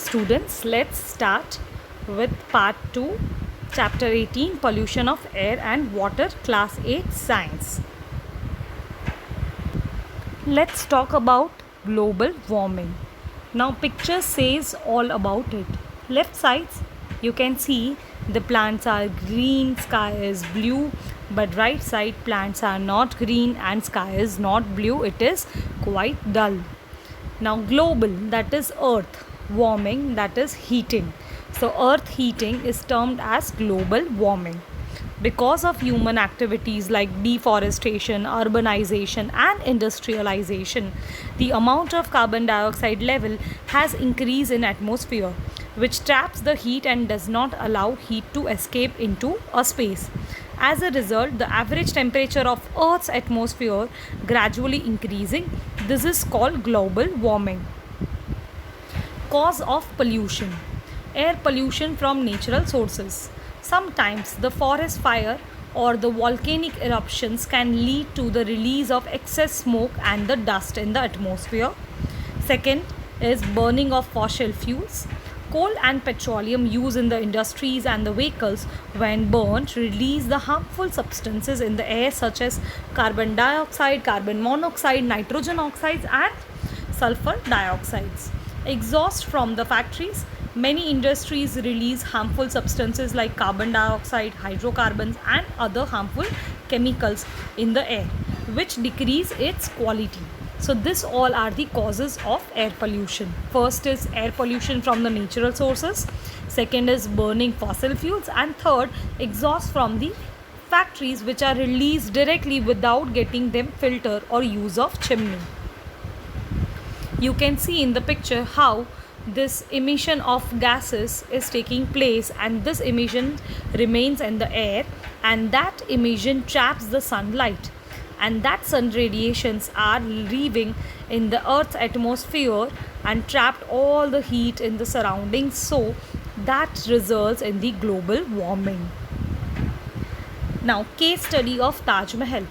Students, let's start with part 2, chapter 18, pollution of air and water, class 8 science. Let's talk about global warming. Now picture says all about it. Left sides you can see the plants are green, sky is blue, but right side plants are not green and sky is not blue, it is quite dull. Now global, that is earth, warming, that is heating. So earth heating is termed as global warming. Because of human activities like deforestation, urbanization and industrialization, the amount of carbon dioxide level has increased in atmosphere, which traps the heat and does not allow heat to escape into a space. As a result, the average temperature of Earth's atmosphere gradually increasing. This is called global warming. Cause of pollution. Air pollution from natural sources. Sometimes the forest fire or the volcanic eruptions can lead to the release of excess smoke and the dust in the atmosphere. Second is burning of fossil fuels. Coal and petroleum used in the industries and the vehicles, when burnt, release the harmful substances in the air such as carbon dioxide, carbon monoxide, nitrogen oxides and sulfur dioxides. Exhaust from the factories. Many industries release harmful substances like carbon dioxide, hydrocarbons and other harmful chemicals in the air, which decrease its quality. So this all are the causes of air pollution. First is air pollution from the natural sources. Second is burning fossil fuels. And third, exhaust from the factories which are released directly without getting them filter or use of chimney. You can see in the picture how this emission of gases is taking place, and this emission remains in the air, and that emission traps the sunlight, and that sun radiations are leaving in the earth's atmosphere and trapped all the heat in the surroundings, so that results in the global warming. Now, case study of Taj Mahal.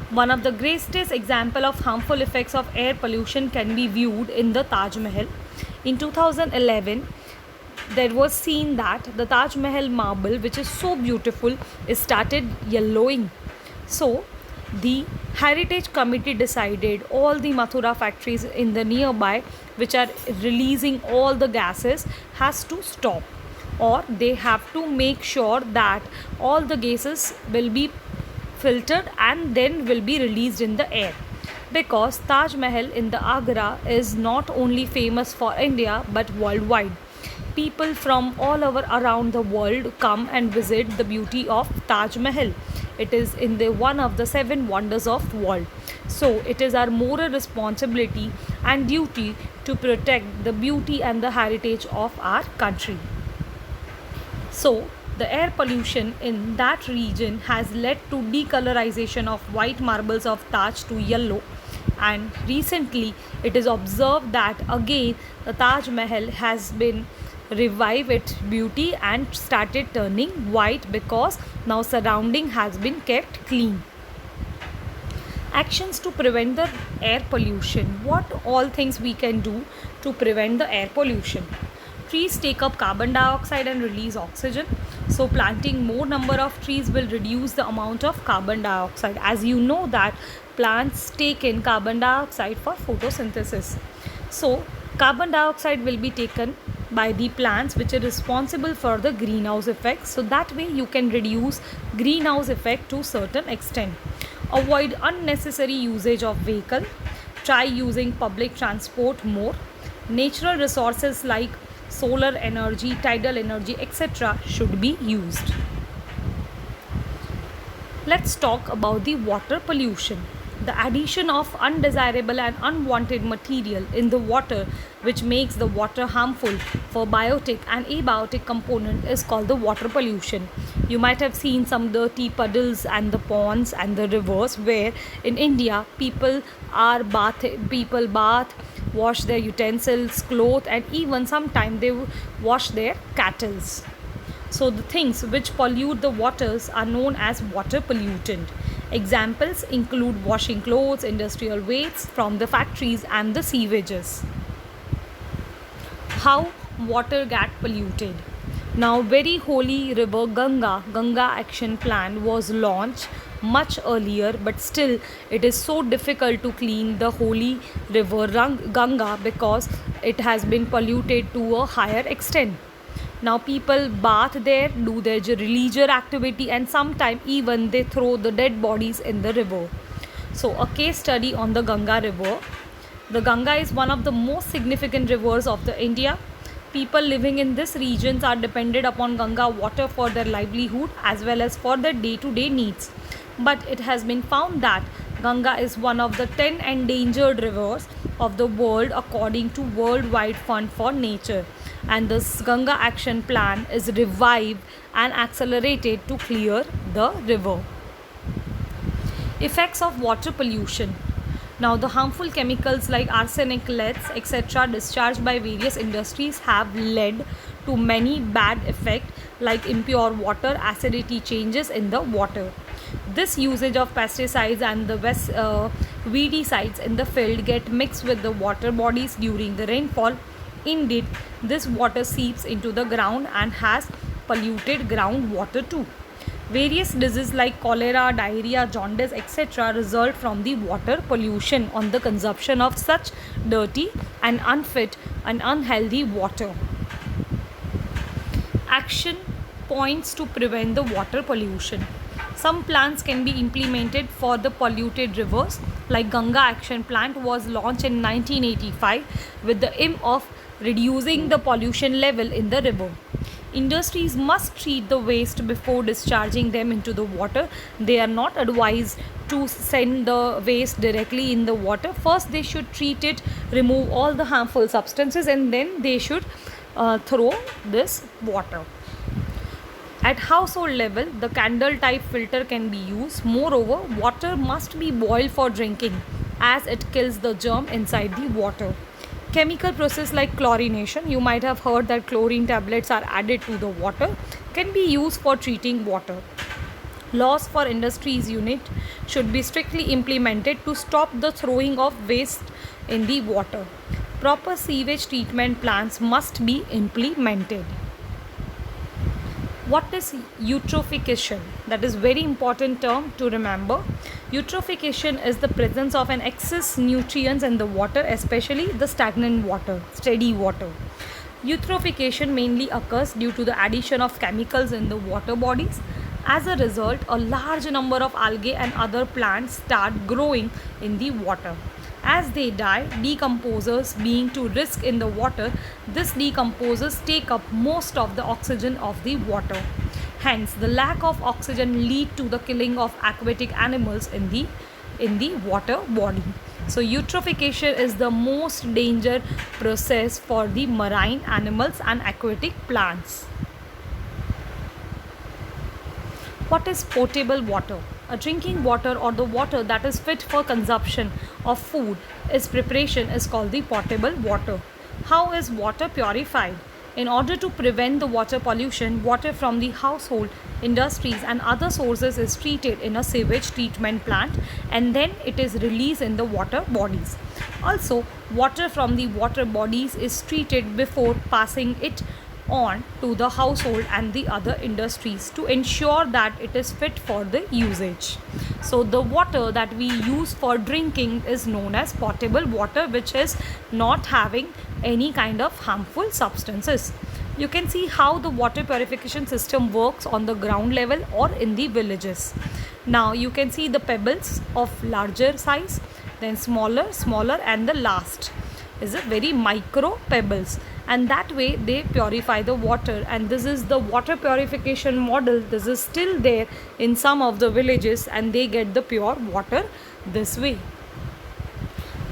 One of the greatest example of harmful effects of air pollution can be viewed in the Taj Mahal. In 2011, there was seen that the Taj Mahal marble, which is so beautiful, is started yellowing. So the Heritage Committee decided all the Mathura factories in the nearby which are releasing all the gases has to stop, or they have to make sure that all the gases will be filtered and then will be released in the air. Because Taj Mahal in the Agra is not only famous for India but worldwide. People from all over around the world come and visit the beauty of Taj Mahal. It is in the one of the 7 wonders of world. So it is our moral responsibility and duty to protect the beauty and the heritage of our country. So the air pollution in that region has led to decolorization of white marbles of Taj to yellow, and recently it is observed that again the Taj Mahal has been revived its beauty and started turning white because now surrounding has been kept clean. Actions to prevent the air pollution. What all things we can do to prevent the air pollution? Trees take up carbon dioxide and release oxygen. So planting more number of trees will reduce the amount of carbon dioxide. As you know that plants take in carbon dioxide for photosynthesis. So carbon dioxide will be taken by the plants which are responsible for the greenhouse effect. So that way you can reduce greenhouse effect to certain extent. Avoid unnecessary usage of vehicle. Try using public transport more. Natural resources like solar energy, tidal energy, etc. should be used. Let's talk about the water pollution. The addition of undesirable and unwanted material in the water which makes the water harmful for biotic and abiotic component is called the water pollution. You might have seen some dirty puddles and the ponds and the rivers where in India people bath, wash their utensils, clothes and even sometimes they wash their cattle. So the things which pollute the waters are known as water pollutant. Examples include washing clothes, industrial wastes from the factories and the sewages. How water get polluted. Now, very holy river Ganga Action Plan was launched much earlier, but still it is so difficult to clean the holy river Ganga because it has been polluted to a higher extent. Now people bath there, do their religious activity, and sometimes even they throw the dead bodies in the river. So a case study on the Ganga river. The Ganga is one of the most significant rivers of the India. People living in this regions are dependent upon Ganga water for their livelihood as well as for their day-to-day needs. But it has been found that Ganga is one of the 10 endangered rivers of the world according to Worldwide Fund for Nature, and this Ganga Action Plan is revived and accelerated to clear the river. Effects of water pollution. Now, the harmful chemicals like arsenic, leads, etc., discharged by various industries have led to many bad effects like impure water, acidity changes in the water. This usage of pesticides and the weedicides in the field get mixed with the water bodies during the rainfall. Indeed, this water seeps into the ground and has polluted groundwater too. Various diseases like cholera, diarrhea, jaundice, etc. result from the water pollution on the consumption of such dirty and unfit and unhealthy water. Action points to prevent the water pollution. Some plans can be implemented for the polluted rivers, like Ganga Action Plan was launched in 1985 with the aim of reducing the pollution level in the river. Industries must treat the waste before discharging them into the water. They are not advised to send the waste directly in the water. First, they should treat it, remove all the harmful substances, and then they should throw this water. At household level, the candle type filter can be used. Moreover, water must be boiled for drinking as it kills the germ inside the water. Chemical process like chlorination, you might have heard that chlorine tablets are added to the water, can be used for treating water. Laws for industries unit should be strictly implemented to stop the throwing of waste in the water. Proper sewage treatment plants must be implemented. What is eutrophication? That is very important term to remember. Eutrophication is the presence of an excess nutrients in the water, especially the stagnant water, steady water. Eutrophication mainly occurs due to the addition of chemicals in the water bodies. As a result, a large number of algae and other plants start growing in the water. As they die, decomposers being to risk in the water, these decomposers take up most of the oxygen of the water. Hence, the lack of oxygen lead to the killing of aquatic animals in the water body. So, eutrophication is the most danger process for the marine animals and aquatic plants. What is potable water? A drinking water or the water that is fit for consumption of food is preparation is called the potable water. How is water purified? In order to prevent the water pollution, water from the household, industries and other sources is treated in a sewage treatment plant and then it is released in the water bodies. Also, water from the water bodies is treated before passing it on to the household and the other industries to ensure that it is fit for the usage. So the water that we use for drinking is known as potable water, which is not having any kind of harmful substances. You can see how the water purification system works on the ground level or in the villages. Now you can see the pebbles of larger size, then smaller and the last is a very micro pebbles, and that way they purify the water. And this is the water purification model. This is still there in some of the villages and they get the pure water this way.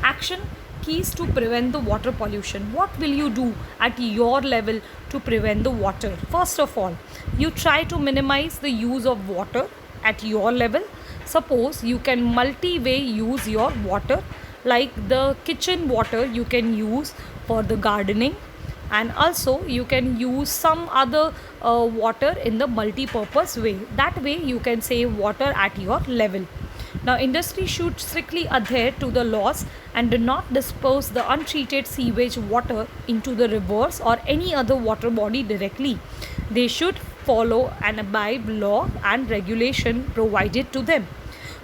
Action keys to prevent the water pollution. What will you do at your level to prevent the water? First of all, you try to minimize the use of water at your level. Suppose you can multi-way use your water, like the kitchen water you can use for the gardening, and also you can use some other water in the multi-purpose way. That way you can save water at your level. Now, industry should strictly adhere to the laws and do not dispose the untreated sewage water into the rivers or any other water body directly. They should follow and abide law and regulation provided to them.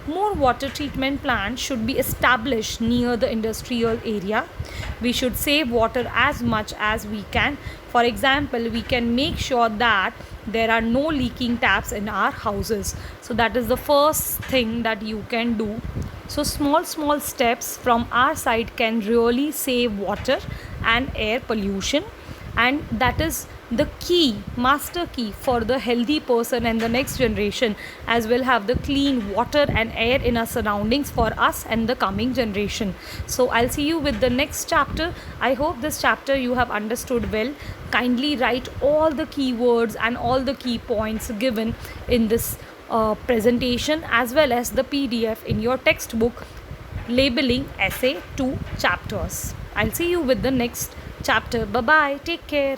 More water treatment plants should be established near the industrial area. We should save water as much as we can. For example, we can make sure that there are no leaking taps in our houses. So that is the first thing that you can do. So small steps from our side can really save water and air pollution, and that is the key, master key for the healthy person and the next generation, as will have the clean water and air in our surroundings for us and the coming generation. So I'll see you with the next chapter. I hope this chapter you have understood well. Kindly write all the keywords and all the key points given in this presentation, as well as the PDF in your textbook labeling essay 2 chapters. I'll see you with the next chapter. Bye bye. Take care.